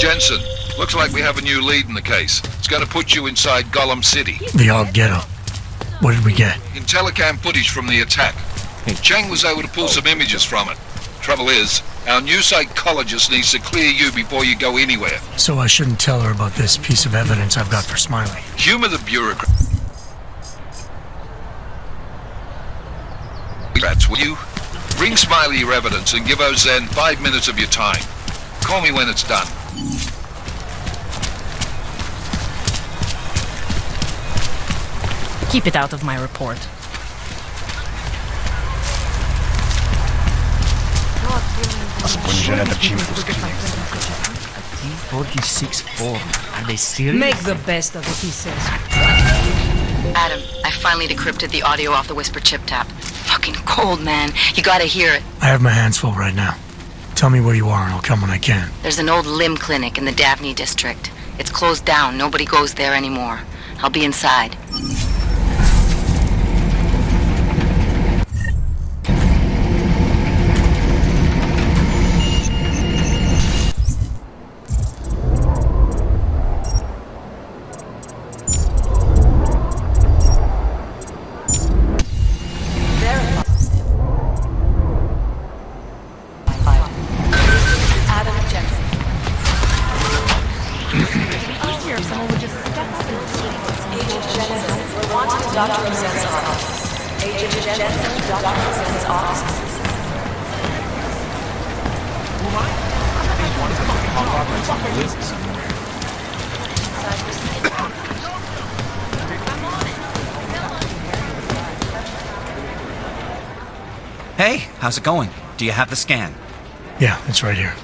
Jensen, looks like we have a new lead in the case. It's gonna put you inside Gollum City. The odd ghetto. What did we get? In telecam footage from the attack. Chang was able to pull some images from it. Trouble is, our new psychologist needs to clear you before you go anywhere. So I shouldn't tell her about this piece of evidence I've got for Smiley. Humor the bureaucrat. Rats, will you? Bring Smiley your evidence and give Ozen 5 minutes of your time. Call me when it's done. Keep it out of my report. T-46-4. Are they serious? Make the best of it, he says. Adam, I finally decrypted the audio off the Whisper chip tap. Fucking cold, man. You gotta hear it. I have my hands full right now. Tell me where you are and I'll come when I can. There's an old limb clinic in the Daphne district. It's closed down. Nobody goes there anymore. I'll be inside. Hey, how's it going? Do you have the scan? Yeah, it's right here.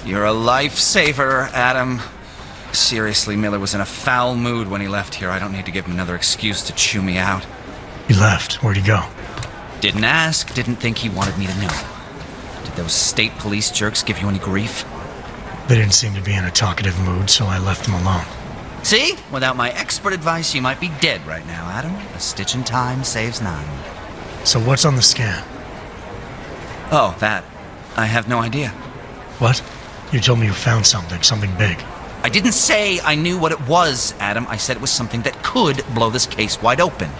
You're a lifesaver, Adam. Seriously, Miller was in a foul mood when he left here. I don't need to give him another excuse to chew me out. He left. Where'd he go? Didn't ask, didn't think he wanted me to know. Did those state police jerks give you any grief? They didn't seem to be in a talkative mood, so I left them alone. See? Without my expert advice, you might be dead right now, Adam. A stitch in time saves 9. So what's on the scan? Oh, that. I have no idea. What? You told me you found something big. I didn't say I knew what it was, Adam. I said it was something that could blow this case wide open.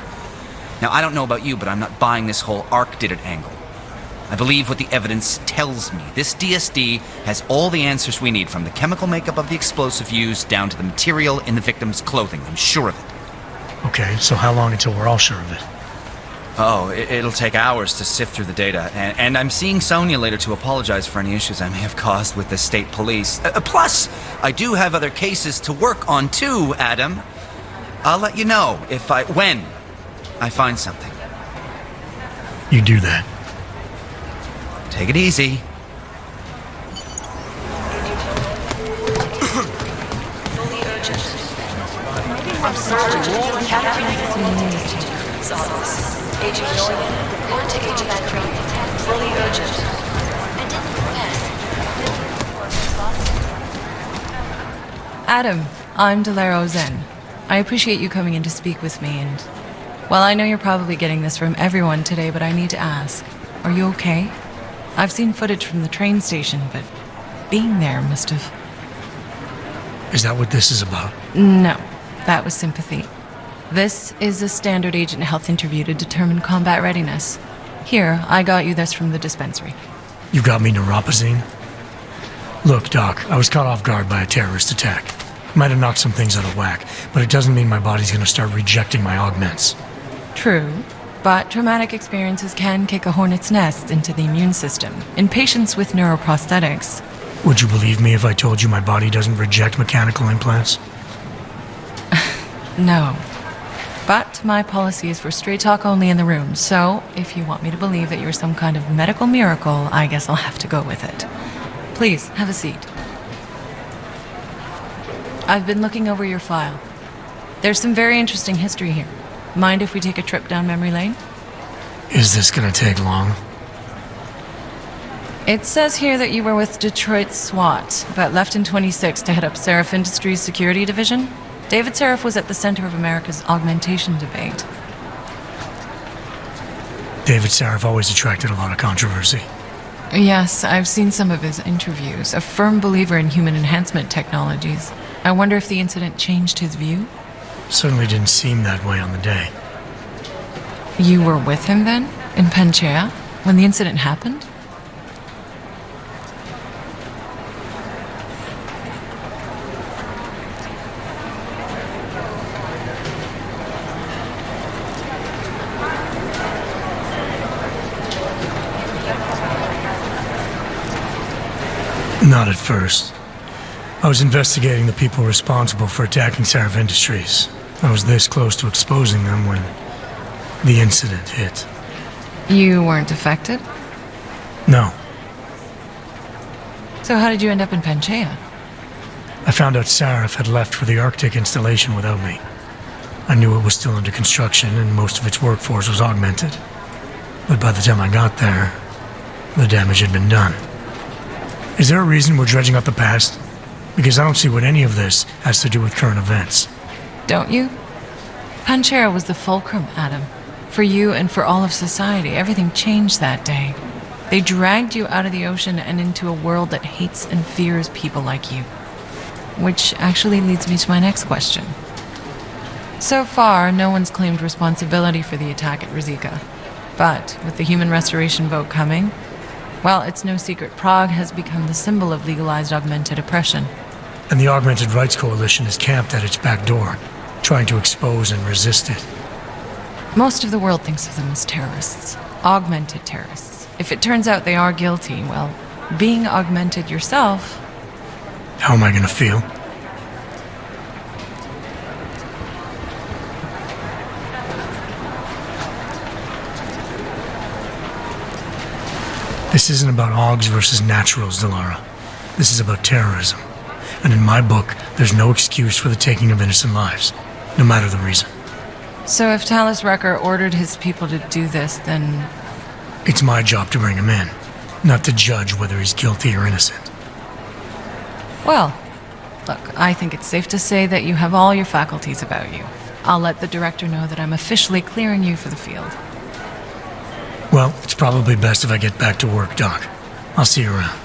Now, I don't know about you, but I'm not buying this whole Ark did it angle. I believe what the evidence tells me. This DSD has all the answers we need, from the chemical makeup of the explosive used down to the material in the victim's clothing. I'm sure of it. Okay, so how long until we're all sure of it? Oh, it'll take hours to sift through the data, and I'm seeing Sonia later to apologize for any issues I may have caused with the state police. Plus, I do have other cases to work on too, Adam. I'll let you know when I find something. You do that. Take it easy. Agent Noyan, report to Agent Macron. Fully urgent. Adam, I'm Delaro Zen. I appreciate you coming in to speak with me, and... well, I know you're probably getting this from everyone today, but I need to ask. Are you okay? I've seen footage from the train station, but being there must have... Is that what this is about? No, that was sympathy. This is a standard agent health interview to determine combat readiness. Here, I got you this from the dispensary. You got me neuropazine? Look, Doc, I was caught off guard by a terrorist attack. Might have knocked some things out of whack, but it doesn't mean my body's gonna start rejecting my augments. True, but traumatic experiences can kick a hornet's nest into the immune system in patients with neuroprosthetics. Would you believe me if I told you my body doesn't reject mechanical implants? No. But my policy is for straight talk only in the room, so if you want me to believe that you're some kind of medical miracle, I guess I'll have to go with it. Please, have a seat. I've been looking over your file. There's some very interesting history here. Mind if we take a trip down memory lane? Is this gonna take long? It says here that you were with Detroit SWAT, but left in 26 to head up Seraph Industries' security division. David Seraph was at the center of America's augmentation debate. David Seraph always attracted a lot of controversy. Yes, I've seen some of his interviews. A firm believer in human enhancement technologies. I wonder if the incident changed his view? Certainly didn't seem that way on the day. You were with him then? In Panchea? When the incident happened? Not at first. I was investigating the people responsible for attacking Sarif Industries. I was this close to exposing them when the incident hit. You weren't affected? No. So how did you end up in Panchea? I found out Sarif had left for the Arctic installation without me. I knew it was still under construction and most of its workforce was augmented. But by the time I got there, the damage had been done. Is there a reason we're dredging up the past? Because I don't see what any of this has to do with current events. Don't you? Panchea was the fulcrum, Adam. For you and for all of society, everything changed that day. They dragged you out of the ocean and into a world that hates and fears people like you. Which actually leads me to my next question. So far, no one's claimed responsibility for the attack at Rizika. But with the human restoration vote coming, well, it's no secret Prague has become the symbol of legalized augmented oppression. And the Augmented Rights Coalition is camped at its back door, trying to expose and resist it. Most of the world thinks of them as terrorists. Augmented terrorists. If it turns out they are guilty, well, being augmented yourself... How am I gonna feel? This isn't about Augs versus naturals, Delara. This is about terrorism. And in my book, there's no excuse for the taking of innocent lives, no matter the reason. So if Talus Wrecker ordered his people to do this, then... It's my job to bring him in, not to judge whether he's guilty or innocent. Well, look, I think it's safe to say that you have all your faculties about you. I'll let the director know that I'm officially clearing you for the field. Well, it's probably best if I get back to work, Doc. I'll see you around.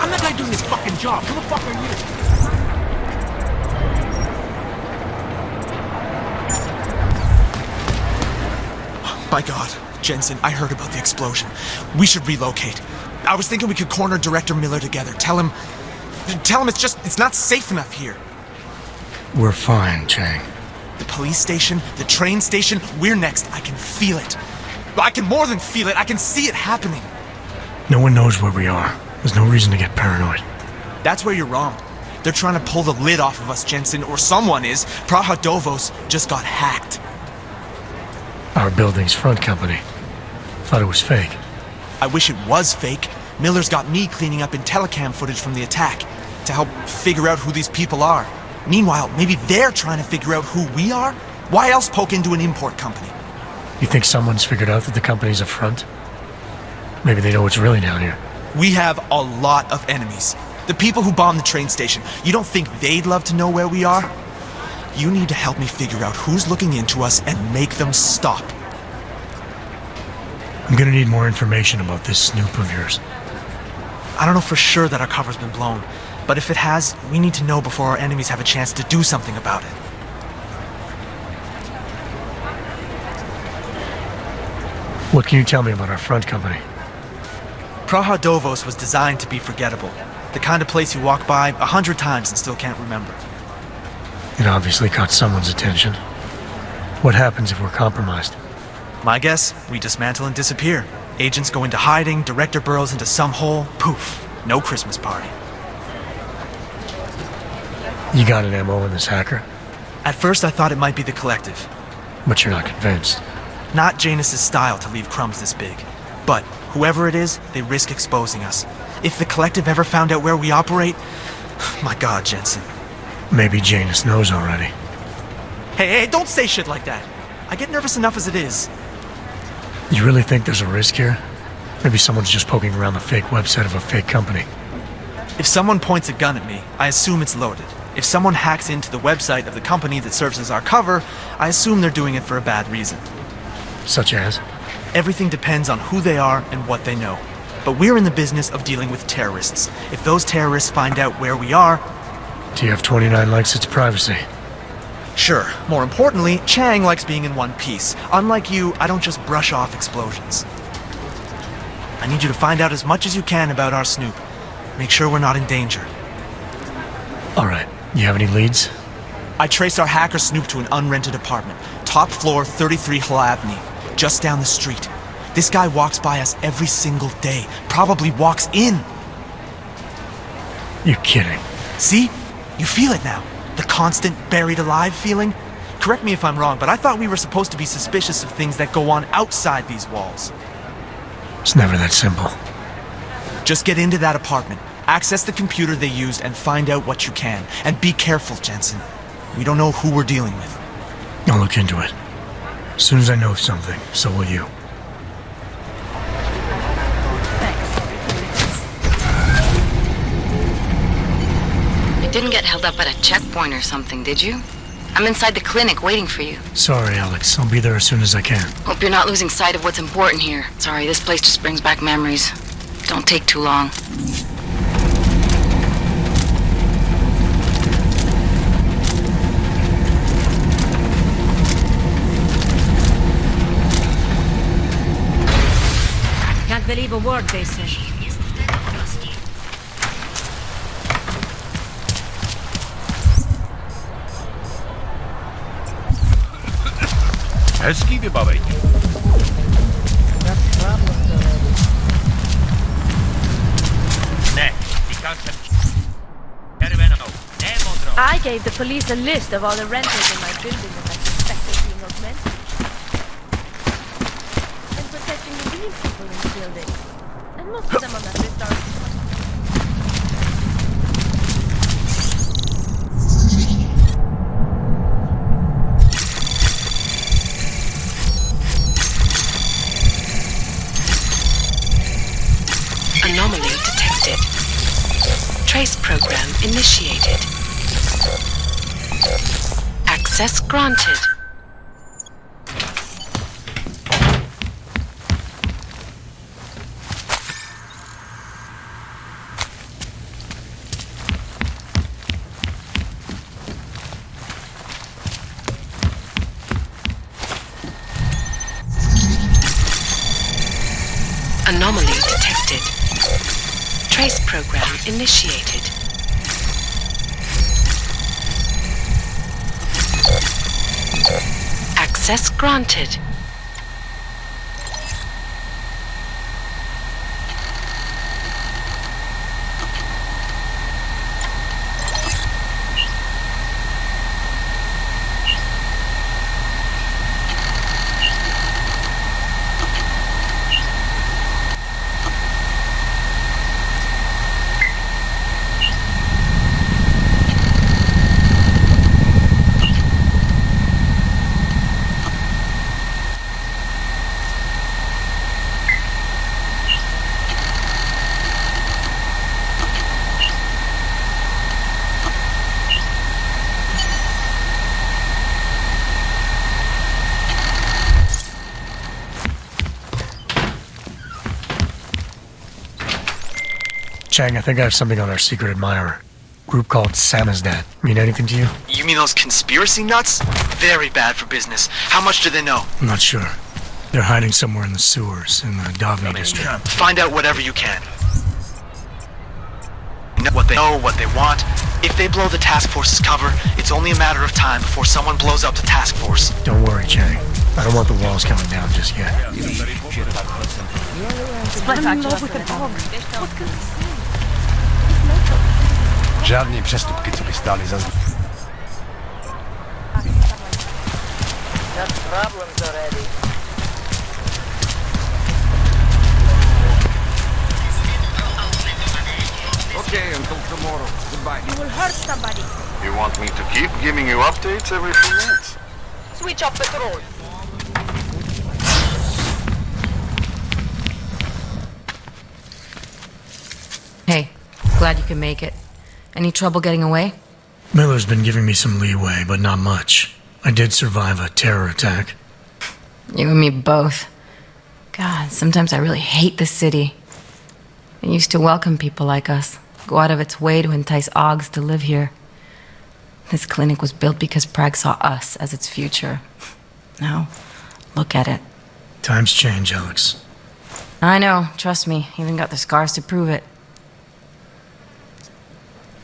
I'm the guy doing this fucking job. Who the fuck are you? My God, Jensen, I heard about the explosion. We should relocate. I was thinking we could corner Director Miller together. Tell him it's not safe enough here. We're fine, Chang. The police station, the train station, we're next. I can feel it. I can more than feel it. I can see it happening. No one knows where we are. There's no reason to get paranoid. That's where you're wrong. They're trying to pull the lid off of us, Jensen, or someone is. Praha Dovos just got hacked. Our building's front company. Thought it was fake. I wish it was fake. Miller's got me cleaning up IntelliCam footage from the attack to help figure out who these people are. Meanwhile, maybe they're trying to figure out who we are? Why else poke into an import company? You think someone's figured out that the company's a front? Maybe they know what's really down here. We have a lot of enemies. The people who bombed the train station. You don't think they'd love to know where we are? You need to help me figure out who's looking into us and make them stop. I'm gonna need more information about this snoop of yours. I don't know for sure that our cover's been blown, but if it has, we need to know before our enemies have a chance to do something about it. What can you tell me about our front company? Praha Dovos was designed to be forgettable. The kind of place you walk by 100 times and still can't remember. It obviously caught someone's attention. What happens if we're compromised? My guess, we dismantle and disappear. Agents go into hiding, Director burrows into some hole, poof, no Christmas party. You got an MO in this hacker? At first I thought it might be the Collective. But you're not convinced. Not Janus' style to leave crumbs this big. But whoever it is, they risk exposing us. If the Collective ever found out where we operate... My God, Jensen. Maybe Janus knows already. Hey, don't say shit like that. I get nervous enough as it is. You really think there's a risk here? Maybe someone's just poking around the fake website of a fake company. If someone points a gun at me, I assume it's loaded. If someone hacks into the website of the company that serves as our cover, I assume they're doing it for a bad reason. Such as? Everything depends on who they are and what they know. But we're in the business of dealing with terrorists. If those terrorists find out where we are... TF-29 likes its privacy. Sure. More importantly, Chang likes being in one piece. Unlike you, I don't just brush off explosions. I need you to find out as much as you can about our Snoop. Make sure we're not in danger. All right. You have any leads? I traced our hacker Snoop to an unrented apartment. Top floor, 33 Hull Avenue. Just down the street. This guy walks by us every single day. Probably walks in. You're kidding. See? You feel it now. The constant buried alive feeling? Correct me if I'm wrong, but I thought we were supposed to be suspicious of things that go on outside these walls. It's never that simple. Just get into that apartment, access the computer they used, and find out what you can. And be careful, Jensen. We don't know who we're dealing with. I'll look into it. As soon as I know something, so will you. You didn't get held up at a checkpoint or something, did you? I'm inside the clinic waiting for you. Sorry, Alex. I'll be there as soon as I can. Hope you're not losing sight of what's important here. Sorry, this place just brings back memories. Don't take too long. Can't believe a word they say. Hezký vybavení. Ne, říkal jsem červenou, ne modrou. I gave the police a list of all the rentals in my building that I suspected being augmented. And protecting the real people in the building. And most of them on that list are... Anomaly detected. Trace program initiated. Access granted. Anomaly detected. Trace program initiated. Access granted. Chang, I think I have something on our secret admirer. Group called Samizdat. Mean anything to you? You mean those conspiracy nuts? Very bad for business. How much do they know? I'm not sure. They're hiding somewhere in the sewers in the Davni district. Find out whatever you can. Know what they know, what they want. If they blow the task force's cover, it's only a matter of time before someone blows up the task force. Don't worry, Chang. I don't want the walls coming down just yet. I'm in love with the dog. What can I say? Žádný přestupky, co by stály za Okay, until tomorrow. Goodbye. You will hurt somebody. You want me to keep giving you updates every few minutes? Switch off patrol. Hey, glad you can make it. Any trouble getting away? Miller's been giving me some leeway, but not much. I did survive a terror attack. You and me both. God, sometimes I really hate the city. It used to welcome people like us, go out of its way to entice Augs to live here. This clinic was built because Prague saw us as its future. Now, look at it. Times change, Alex. I know, trust me, even got the scars to prove it.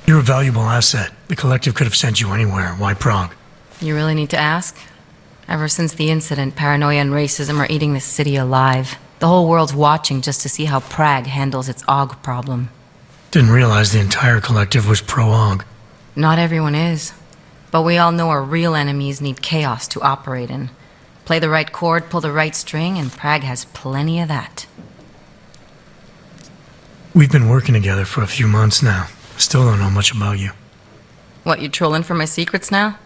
You're a valuable asset. The Collective could have sent you anywhere. Why Prague? You really need to ask? Ever since the incident, paranoia and racism are eating this city alive. The whole world's watching just to see how Prague handles its Aug problem. Didn't realize the entire Collective was pro-Aug. Not everyone is. But we all know our real enemies need chaos to operate in. Play the right chord, pull the right string, and Prague has plenty of that. We've been working together for a few months now. Still don't know much about you. What, you trolling for my secrets now?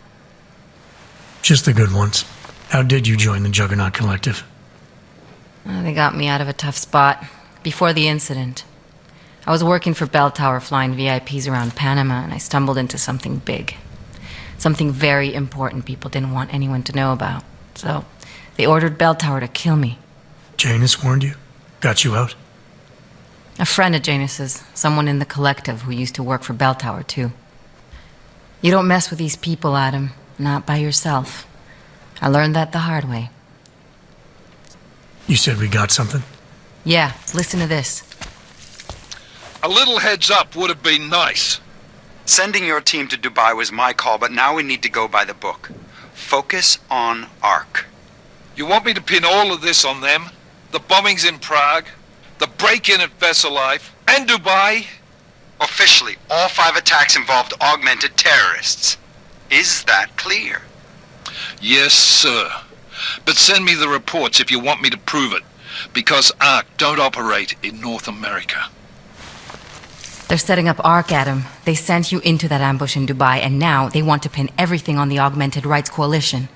Just the good ones. How did you join the Juggernaut Collective? They got me out of a tough spot. Before the incident. I was working for Bell Tower flying VIPs around Panama, and I stumbled into something big. Something very important people didn't want anyone to know about. So, they ordered Bell Tower to kill me. Janus warned you? Got you out? A friend of Janus's, someone in the Collective who used to work for Bell Tower too. You don't mess with these people, Adam. Not by yourself. I learned that the hard way. You said we got something? Yeah, listen to this. A little heads up would have been nice. Sending your team to Dubai was my call, but now we need to go by the book. Focus on ARC. You want me to pin all of this on them? The bombings in Prague, the break-in at Vesellife, and Dubai? Officially, all 5 attacks involved augmented terrorists. Is that clear? Yes, sir. But send me the reports if you want me to prove it, because ARC don't operate in North America. They're setting up ARC, Adam. They sent you into that ambush in Dubai, and now they want to pin everything on the Augmented Rights Coalition.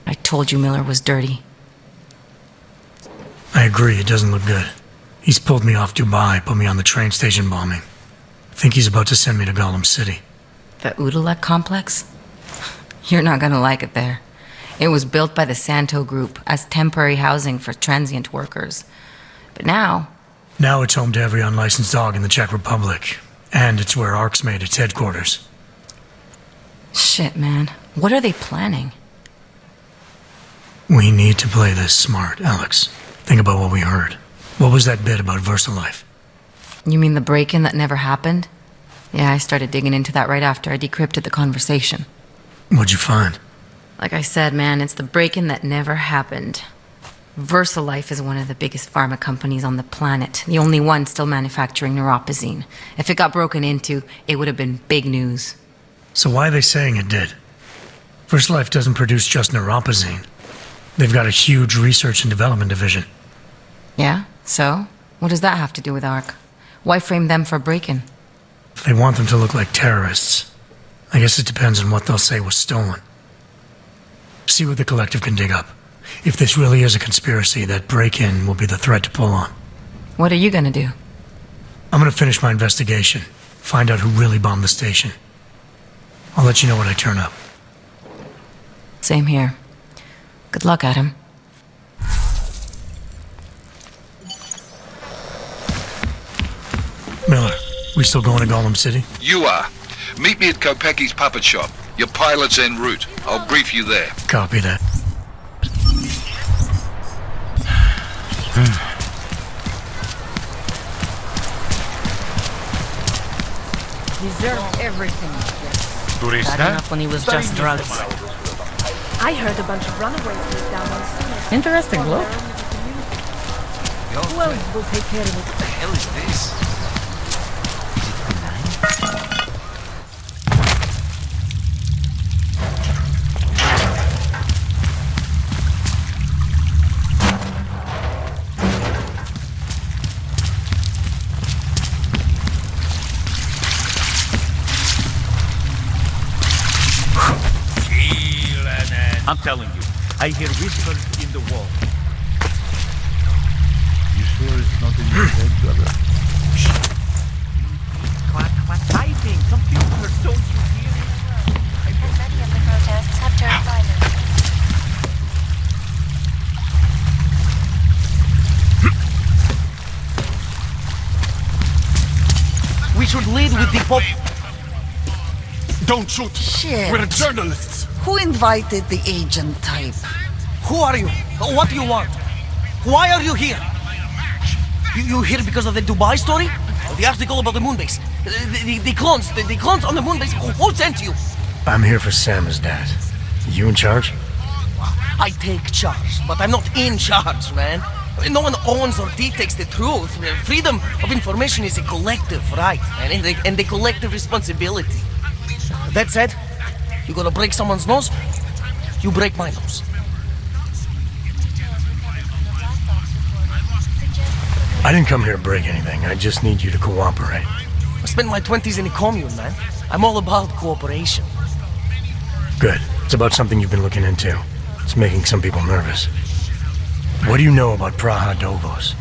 I told you Miller was dirty. I agree, it doesn't look good. He's pulled me off Dubai, put me on the train station bombing. I think he's about to send me to Gollum City. The Udalek complex? You're not gonna like it there. It was built by the Santo Group as temporary housing for transient workers. But now it's home to every unlicensed dog in the Czech Republic. And it's where ARC's made its headquarters. Shit, man. What are they planning? We need to play this smart, Alex. Think about what we heard. What was that bit about Versalife? You mean the break-in that never happened? Yeah, I started digging into that right after I decrypted the conversation. What'd you find? Like I said, man, it's the break-in that never happened. Versalife is one of the biggest pharma companies on the planet, the only one still manufacturing neuropozyne. If it got broken into, it would have been big news. So why are they saying it did? Versalife doesn't produce just neuropozyne. They've got a huge research and development division. Yeah? So? What does that have to do with ARC? Why frame them for break-in? If they want them to look like terrorists, I guess it depends on what they'll say was stolen. See what the Collective can dig up. If this really is a conspiracy, that break-in will be the thread to pull on. What are you gonna do? I'm gonna finish my investigation. Find out who really bombed the station. I'll let you know when I turn up. Same here. Good luck, Adam. Miller, we still going to Gollum City? You are. Meet me at Kopecki's puppet shop. Your pilot's en route. I'll brief you there. Copy that. Deserved everything. Turista? Enough when he was just drugs. I heard a bunch of runaways moved down on sea. Interesting look. Who else will take care of it? What the hell is this? I'm telling you, I hear whispers in the wall. You sure it's not in your head, brother? Clack, clack, typing, computers, don't you hear? The Pope... Don't shoot! Shit. We're journalists! Who invited the agent type? Who are you? What do you want? Why are you here? You here because of the Dubai story? The article about the moon base? The clones on the moon base? Who sent you? I'm here for Sam's dad. You in charge? I take charge, but I'm not in charge, man. No one owns or dictates the truth. Freedom of information is a collective right, man, and a collective responsibility. That said, you gonna break someone's nose, you break my nose. I didn't come here to break anything. I just need you to cooperate. I spent my 20s in a commune, man. I'm all about cooperation. Good. It's about something you've been looking into. It's making some people nervous. What do you know about Praha Dovos?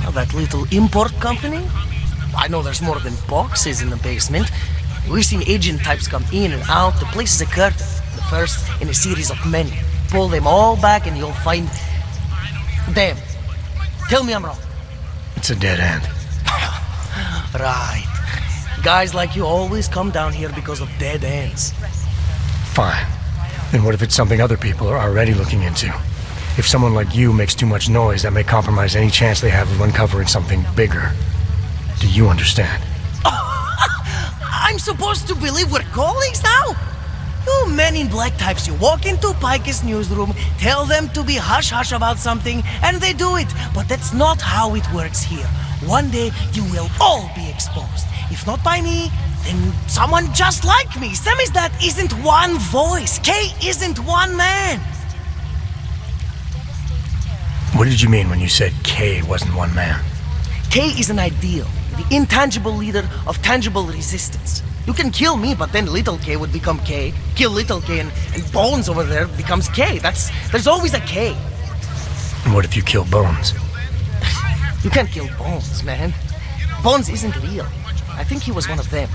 Well, that little import company? I know there's more than boxes in the basement. We've seen agent types come in and out. The place is a curtain. The first in a series of many. Pull them all back and you'll find... Damn. Tell me I'm wrong. It's a dead end. Right. Guys like you always come down here because of dead ends. Fine. Then what if it's something other people are already looking into? If someone like you makes too much noise, that may compromise any chance they have of uncovering something bigger. Do you understand? I'm supposed to believe we're colleagues now? You men in black types, you walk into Pike's newsroom, tell them to be hush-hush about something, and they do it. But that's not how it works here. One day, you will all be exposed. If not by me, then someone just like me. Samizdat isn't one voice. K isn't one man. What did you mean when you said K wasn't one man? K is an ideal, the intangible leader of tangible resistance. You can kill me, but then little K would become K. Kill little K and Bones over there becomes K. There's always a K. And what if you kill Bones? You can't kill Bones, man. Bones isn't real. I think he was one of them.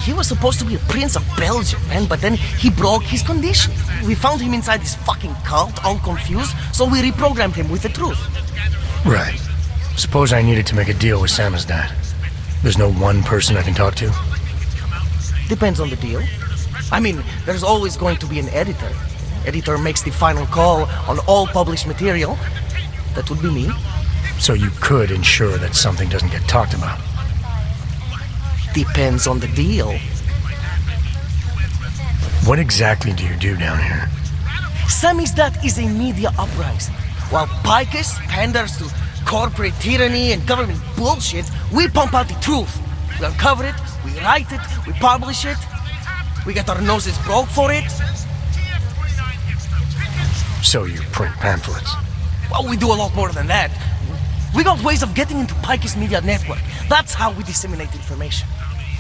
He was supposed to be a prince of Belgium, man, but then he broke his condition. We found him inside this fucking cult, all confused, so we reprogrammed him with the truth. Right. Suppose I needed to make a deal with Samizdat. There's no one person I can talk to? Depends on the deal. I mean, there's always going to be an editor. Editor makes the final call on all published material. That would be me. So you could ensure that something doesn't get talked about? Depends on the deal. What exactly do you do down here? Samizdat is a media uprising. While Picus panders to corporate tyranny and government bullshit, we pump out the truth. We uncover it, we write it, we publish it. We get our noses broke for it. So you print pamphlets? Well, we do a lot more than that. We got ways of getting into Pike's media network. That's how we disseminate information.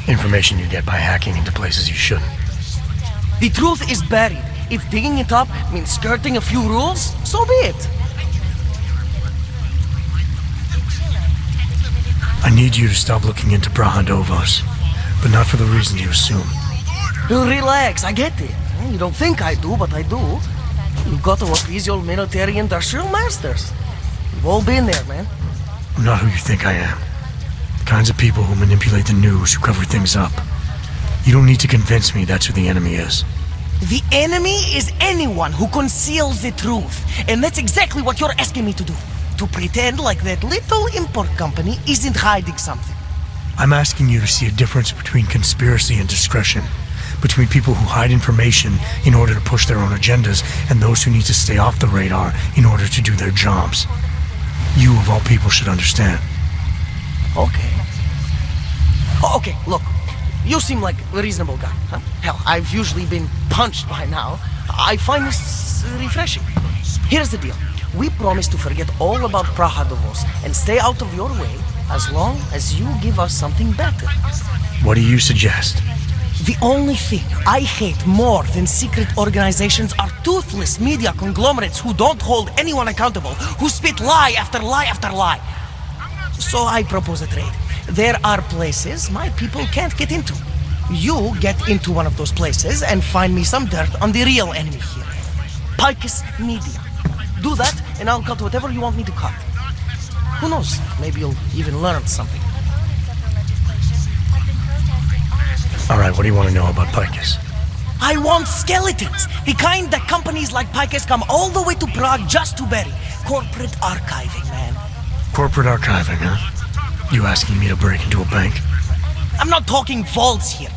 Information you get by hacking into places you shouldn't. The truth is buried. If digging it up means skirting a few rules, so be it. I need you to stop looking into Praha Dovos, but not for the reasons you assume. Relax, I get it. You don't think I do, but I do. You've got to appease your military industrial masters. We've all been there, man. I'm not who you think I am. The kinds of people who manipulate the news, who cover things up. You don't need to convince me that's who the enemy is. The enemy is anyone who conceals the truth. And that's exactly what you're asking me to do. To pretend like that little import company isn't hiding something. I'm asking you to see a difference between conspiracy and discretion. Between people who hide information in order to push their own agendas and those who need to stay off the radar in order to do their jobs. You, of all people, should understand. Okay. Okay, look. You seem like a reasonable guy, huh? Hell, I've usually been punched by now. I find this refreshing. Here's the deal. We promise to forget all about Praha Dovos and stay out of your way as long as you give us something better. What do you suggest? The only thing I hate more than secret organizations are toothless media conglomerates who don't hold anyone accountable, who spit lie after lie after lie. So I propose a trade. There are places my people can't get into. You get into one of those places and find me some dirt on the real enemy here. Picus Media. Do that and I'll cut whatever you want me to cut. Who knows? Maybe you'll even learn something. Alright, what do you want to know about Picus? I want skeletons! The kind that companies like Picus come all the way to Prague just to bury. Corporate archiving, man. Corporate archiving, huh? You asking me to break into a bank? I'm not talking vaults here.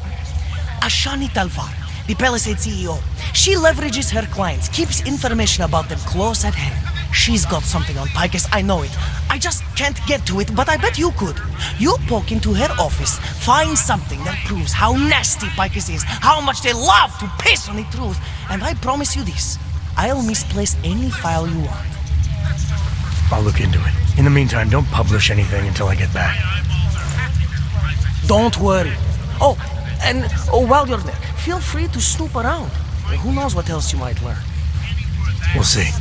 Ashani Talvar, the Palisade CEO. She leverages her clients, keeps information about them close at hand. She's got something on Picus, I know it. I just can't get to it, but I bet you could. You poke into her office, find something that proves how nasty Picus is, how much they love to piss on the truth, and I promise you this, I'll misplace any file you want. I'll look into it. In the meantime, don't publish anything until I get back. Don't worry. Oh, and while you're there, feel free to snoop around. Who knows what else you might learn. We'll see.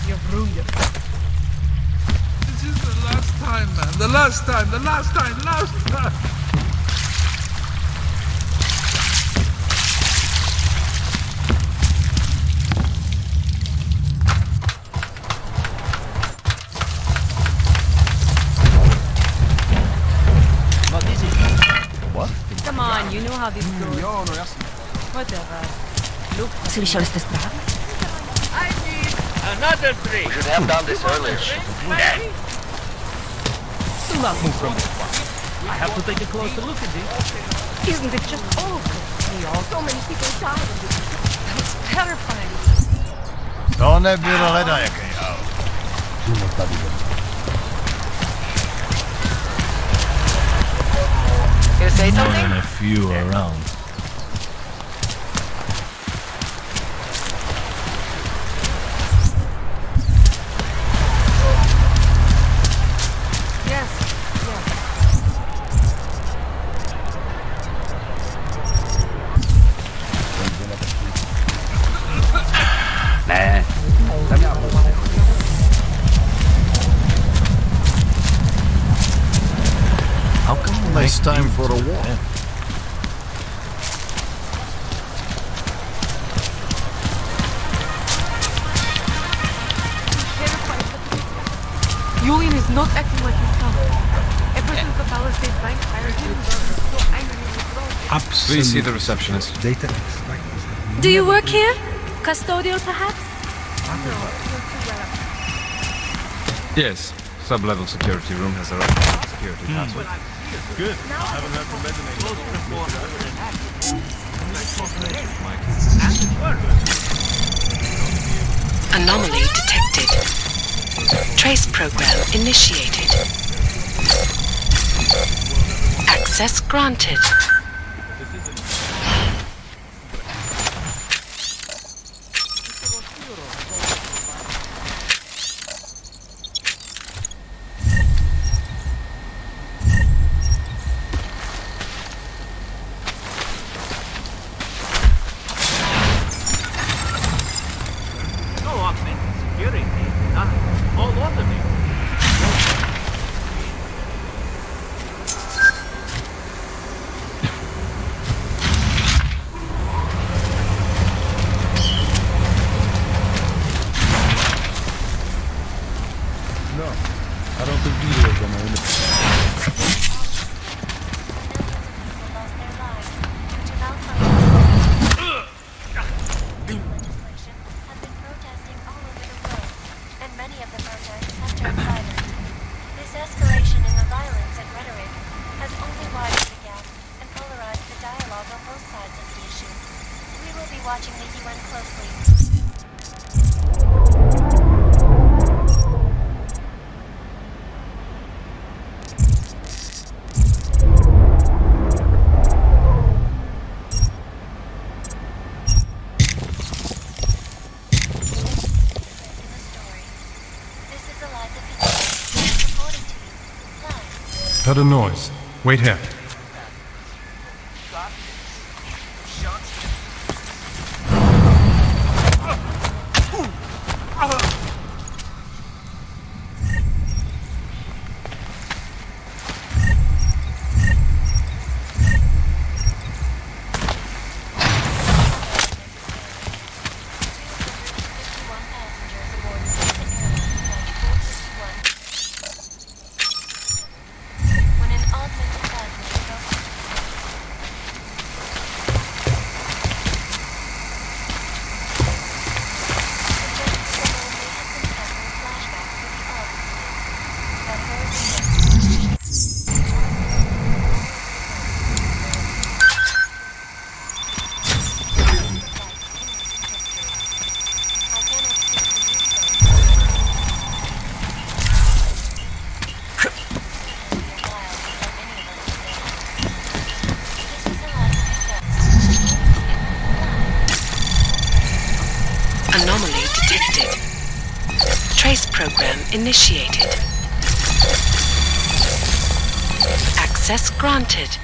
You've ruined it. This is the last time, man. The last time. Come on, you know how this goes. Whatever. Look. Slyšeli jste zprávu? Another 3. We should have done this earlier. Do not move from this spot. I have to take a closer look at this. Isn't it just awful? So many people died in this. It's terrifying. To nebylo leda, jaký aut. You say More something? than a few around. Yes. How come it's time for a walk? Julian is not acting like himself. Ever since the Palisade Bank hired him, he's so angry with Rose. Please see the receptionist. Data. Do you work here? Custodial, perhaps? Yes. Sub-level security room has their own security password. Good. I haven't heard from Anomaly detected. Trace program initiated. Access granted. No augmented security. All automated. No, I don't think either of them are in the... This escalation in the violence and rhetoric has only widened the gap and polarized the dialogue on both sides of the issue. We will be watching the UN closely. Heard a noise. Wait here. initiated. Access granted.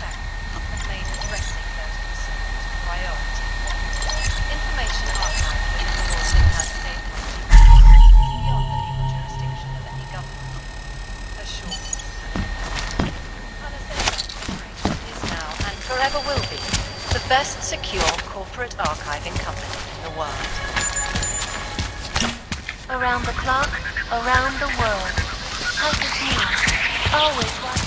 Forever will be the best secure corporate archiving company in the world. Around the clock, around the world. Hyper's news. Always watching.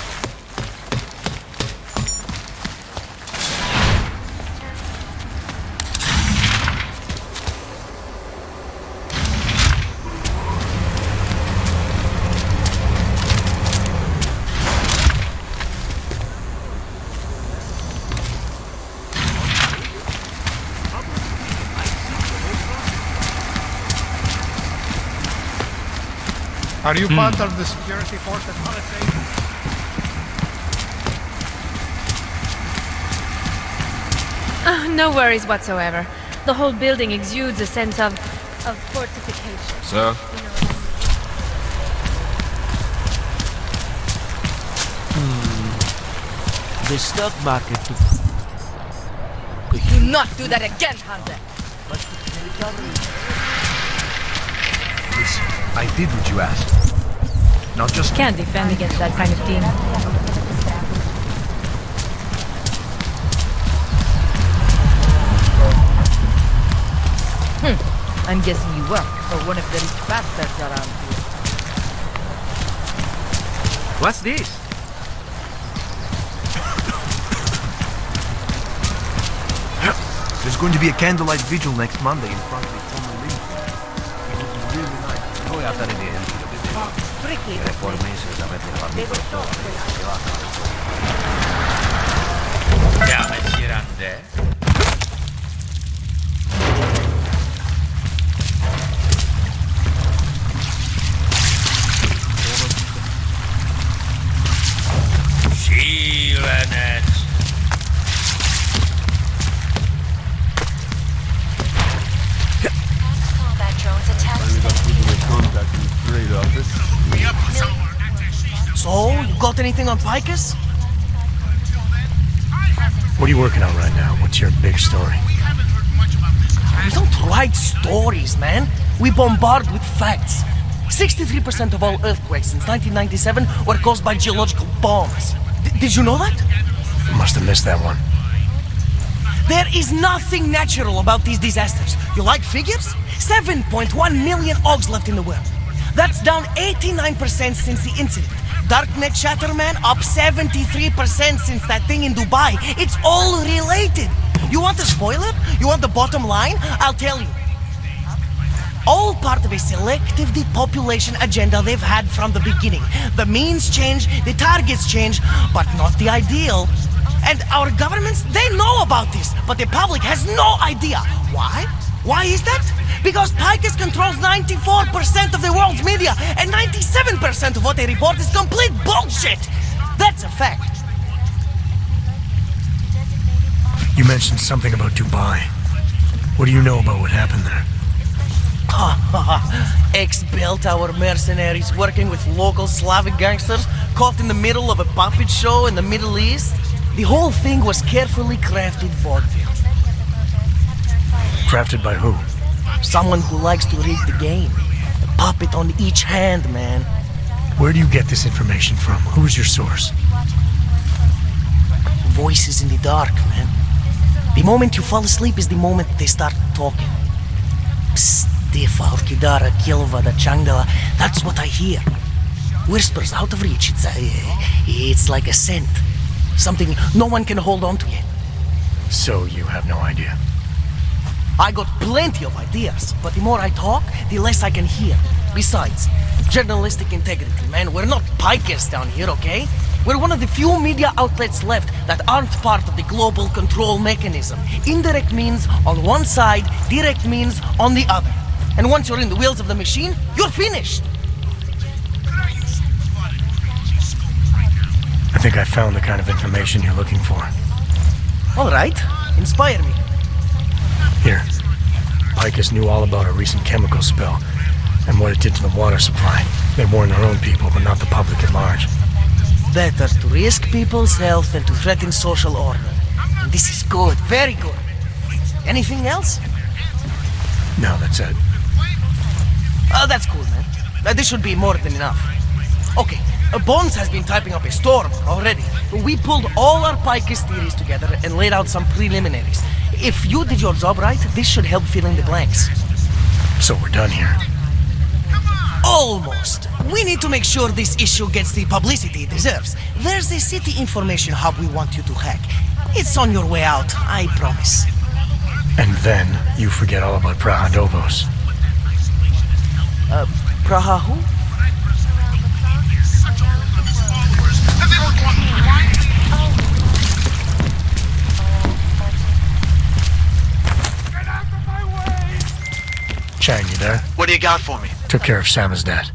Are you part of the security force at Palisade? No worries whatsoever. The whole building exudes a sense of fortification. Sir? The stock market. Do not do that again, Hunter. Listen, I did what you asked. Not just... Can't defend against that kind of team. I'm guessing you work for one of the rich bastards around here. What's this? There's going to be a candlelight vigil next Monday in front of the former League. It would be really nice. Voi andare di Strictly Chiama il girande. Shielness. Combat drones attached. So, you got anything on Picus? What are you working on right now? What's your big story? We don't write stories, man. We bombard with facts. 63% of all earthquakes since 1997 were caused by geological bombs. Did you know that? Must have missed that one. There is nothing natural about these disasters. You like figures? 7.1 million Augs left in the world. That's down 89% since the incident. Darknet Shatterman up 73% since that thing in Dubai. It's all related. You want a spoiler? You want the bottom line? I'll tell you. All part of a selective depopulation agenda they've had from the beginning. The means change, the targets change, but not the ideal. And our governments, they know about this, but the public has no idea. Why? Why is that? Because Picus controls 94% of the world's media, and 97% of what they report is complete bullshit! That's a fact. You mentioned something about Dubai. What do you know about what happened there? Ex-bell tower mercenaries working with local Slavic gangsters caught in the middle of a puppet show in the Middle East. The whole thing was carefully crafted vaudeville. Crafted by who? Someone who likes to rig the game. A puppet on each hand, man. Where do you get this information from? Who's your source? Voices in the dark, man. The moment you fall asleep is the moment they start talking. Stifa, Orkidara, Kilvada, Changdala. That's what I hear. Whispers out of reach. It's like a scent. Something no one can hold on to yet. So you have no idea? I got plenty of ideas, but the more I talk, the less I can hear. Besides, journalistic integrity, man. We're not pikers down here, okay? We're one of the few media outlets left that aren't part of the global control mechanism. Indirect means on one side, direct means on the other. And once you're in the wheels of the machine, you're finished. I think I found the kind of information you're looking for. All right, inspire me. Here. Picus knew all about a recent chemical spill and what it did to the water supply. They warn their own people, but not the public at large. Better to risk people's health than to threaten social order. And this is good, very good. Anything else? No, that's it. Oh, that's cool, man. This should be more than enough. Okay, Bones has been typing up a storm already. We pulled all our Picus theories together and laid out some preliminaries. If you did your job right, this should help fill in the blanks. So we're done here. Almost. We need to make sure this issue gets the publicity it deserves. There's a city information hub we want you to hack. It's on your way out, I promise. And then you forget all about Praha Novos. Praha who? Chang, you there? What do you got for me? Took care of Samizdat.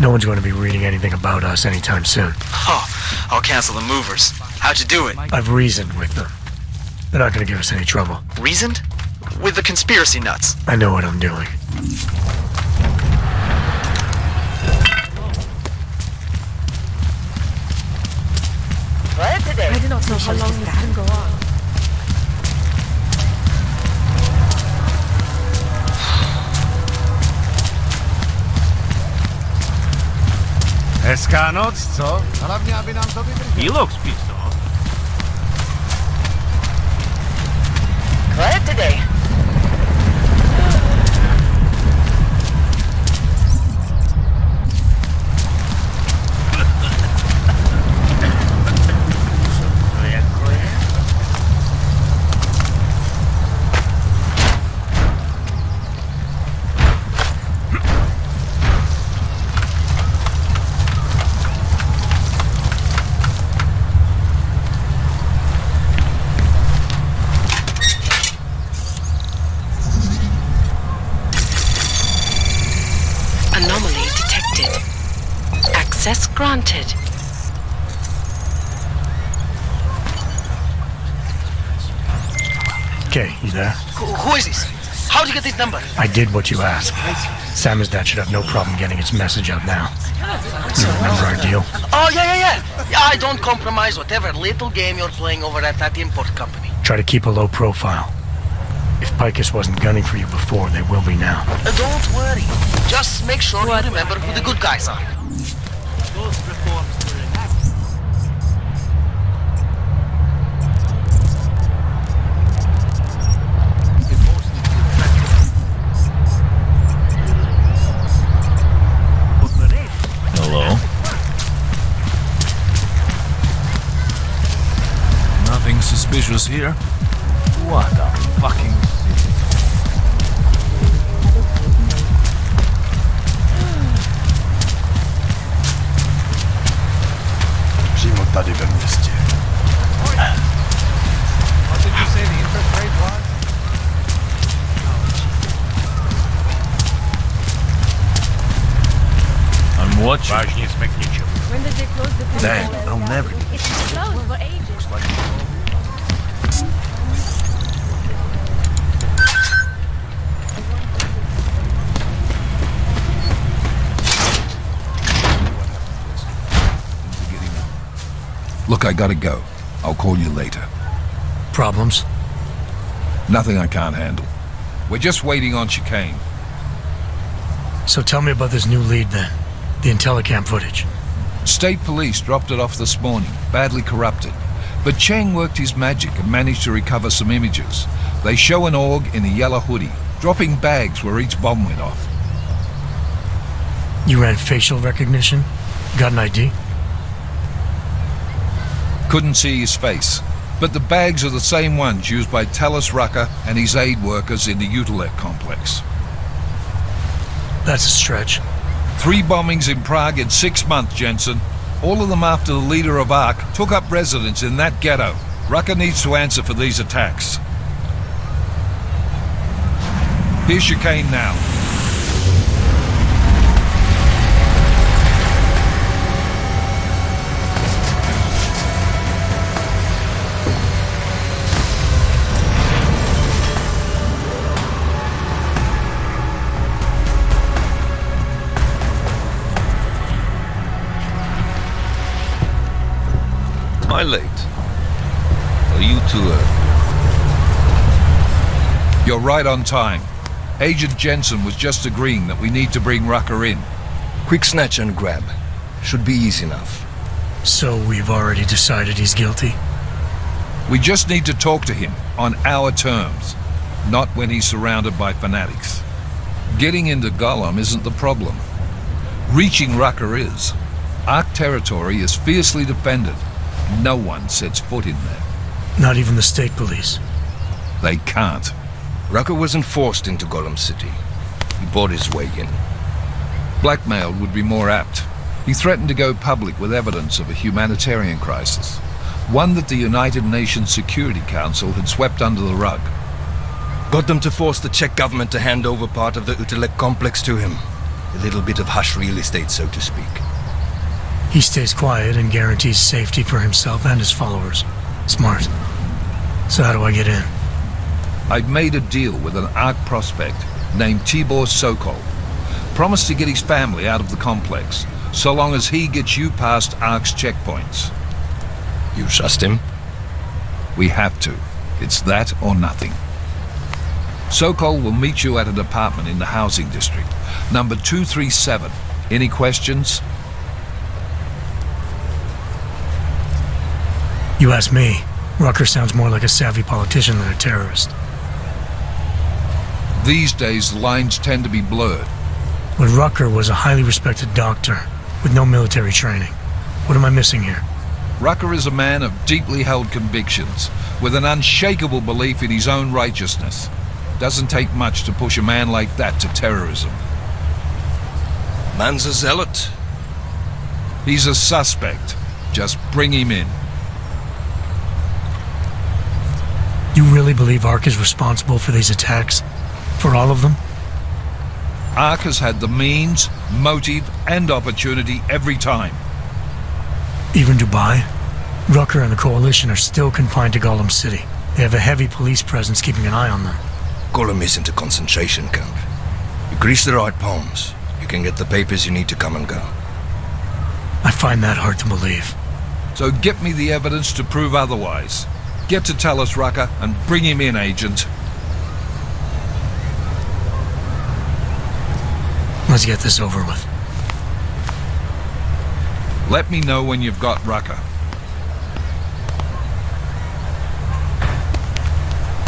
No one's going to be reading anything about us anytime soon. Oh, I'll cancel the movers. How'd you do it? I've reasoned with them. They're not going to give us any trouble. Reasoned? With the conspiracy nuts. I know what I'm doing. Right today. I do not know how long this can go on. Hezká noc, co? Hlavně, aby nám to vydrželo. He looks pissed off. Right today. Anomaly detected. Access granted. Okay, you there? Who is this? How'd you get this number? I did what you asked. Samizdat should have no problem getting its message out now. You remember our deal? Oh, yeah. I don't compromise whatever little game you're playing over at that import company. Try to keep a low profile. If Picus wasn't gunning for you before, they will be now. Don't worry. Just make sure you remember who the good guys are. Those reforms were enacted. Hello? Nothing suspicious here? What a fucking city. Přímo tady ve městě. What did you say the interest rate was? I'm watching. Vážně jsme k ničemu. When did they close the Dang, I'll never get It's been closed for ages. Look, I gotta go. I'll call you later. Problems? Nothing I can't handle. We're just waiting on chicane. So tell me about this new lead then. The Intellicam footage. State police dropped it off this morning, badly corrupted. But Chang worked his magic and managed to recover some images. They show an org in a yellow hoodie, dropping bags where each bomb went off. You ran facial recognition? Got an ID? Couldn't see his face, but the bags are the same ones used by Talis Rucker and his aid workers in the Utilec complex. That's a stretch. 3 bombings in Prague in 6 months, Jensen. All of them after the leader of ARC took up residence in that ghetto. Rucker needs to answer for these attacks. Here's chicane now. I late? Are you too early? You're right on time. Agent Jensen was just agreeing that we need to bring Rucker in. Quick snatch and grab. Should be easy enough. So we've already decided he's guilty? We just need to talk to him on our terms, not when he's surrounded by fanatics. Getting into Gollum isn't the problem. Reaching Rucker is. Ark territory is fiercely defended. No one sets foot in there. Not even the state police? They can't. Rucker wasn't forced into Gollum City. He bought his way in. Blackmailed would be more apt. He threatened to go public with evidence of a humanitarian crisis, one that the United Nations Security Council had swept under the rug. Got them to force the Czech government to hand over part of the Utelek complex to him. A little bit of hush real estate, so to speak. He stays quiet and guarantees safety for himself and his followers. Smart. So how do I get in? I've made a deal with an Ark prospect named Tibor Sokol. Promised to get his family out of the complex, so long as he gets you past Ark's checkpoints. You trust him? We have to. It's that or nothing. Sokol will meet you at an apartment in the housing district, number 237. Any questions? You ask me. Rucker sounds more like a savvy politician than a terrorist. These days, the lines tend to be blurred. But Rucker was a highly respected doctor with no military training. What am I missing here? Rucker is a man of deeply held convictions, with an unshakable belief in his own righteousness. Doesn't take much to push a man like that to terrorism. Man's a zealot. He's a suspect. Just bring him in. You really believe Ark is responsible for these attacks? For all of them? Ark has had the means, motive, and opportunity every time. Even Dubai? Rucker and the Coalition are still confined to Gollum City. They have a heavy police presence keeping an eye on them. Gollum isn't a concentration camp. You grease the right palms, you can get the papers you need to come and go. I find that hard to believe. So get me the evidence to prove otherwise. Get to tell us, Rucker, and bring him in, Agent. Let's get this over with. Let me know when you've got Rucker.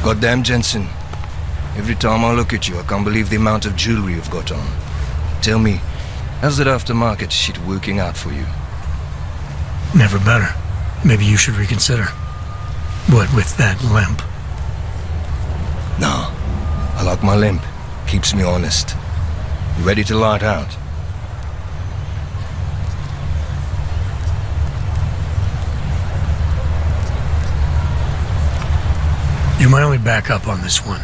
Goddamn Jensen. Every time I look at you, I can't believe the amount of jewelry you've got on. Tell me, how's that aftermarket shit working out for you? Never better. Maybe you should reconsider. What with that limp? No. I like my limp. Keeps me honest. You ready to light out? You're my only backup on this one.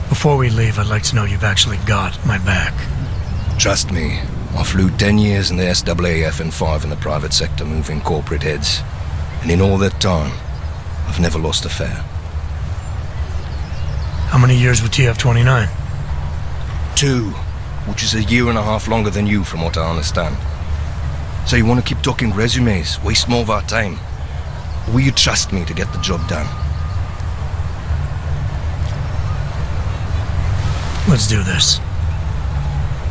Before we leave, I'd like to know you've actually got my back. Trust me, I flew 10 years in the SAAF and 5 in the private sector moving corporate heads. And in all that time, I've never lost a fare. How many years with TF-29? 2, which is a year and a half longer than you from what I understand. So you want to keep talking resumes, waste more of our time? Or will you trust me to get the job done? Let's do this.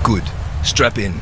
Good. Strap in.